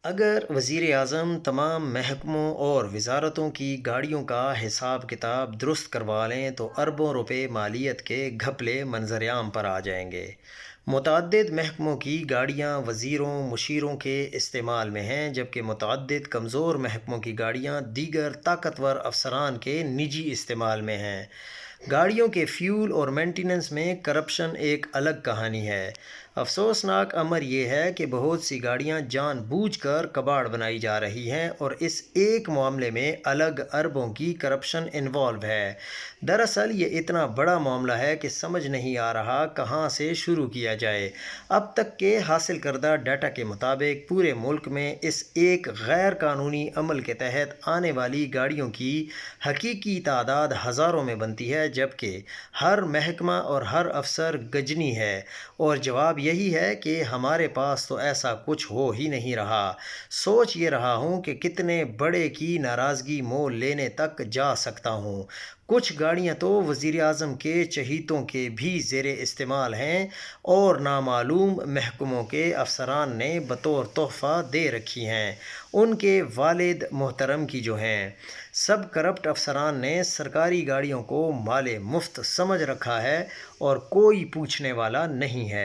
اگر وزیر اعظم تمام محکموں اور وزارتوں کی گاڑیوں کا حساب کتاب درست کروا لیں تو اربوں روپے مالیت کے گھپلے منظر عام پر آ جائیں گے۔ متعدد محکموں کی گاڑیاں وزیروں مشیروں کے استعمال میں ہیں، جبکہ متعدد کمزور محکموں کی گاڑیاں دیگر طاقتور افسران کے نجی استعمال میں ہیں۔ گاڑیوں کے فیول اور مینٹیننس میں کرپشن ایک الگ کہانی ہے۔ افسوسناک امر یہ ہے کہ بہت سی گاڑیاں جان بوجھ کر کباڑ بنائی جا رہی ہیں اور اس ایک معاملے میں الگ اربوں کی کرپشن انوالو ہے۔ دراصل یہ اتنا بڑا معاملہ ہے کہ سمجھ نہیں آ رہا کہاں سے شروع کیا جائے۔ اب تک کے حاصل کردہ ڈیٹا کے مطابق پورے ملک میں اس ایک غیر قانونی عمل کے تحت آنے والی گاڑیوں کی حقیقی تعداد ہزاروں میں بنتی ہے، جبکہ ہر محکمہ اور ہر افسر گجنی ہے، اور جواب یہی ہے کہ ہمارے پاس تو ایسا کچھ ہو ہی نہیں رہا۔ سوچ یہ رہا ہوں کہ کتنے بڑے کی ناراضگی مول لینے تک جا سکتا ہوں۔ کچھ گاڑیاں تو وزیر اعظم کے چہیتوں کے بھی زیر استعمال ہیں اور نامعلوم محکموں کے افسران نے بطور تحفہ دے رکھی ہیں، ان کے والد محترم کی جو ہیں۔ سب کرپٹ افسران نے سرکاری گاڑیوں کو مال مفت سمجھ رکھا ہے اور کوئی پوچھنے والا نہیں ہے۔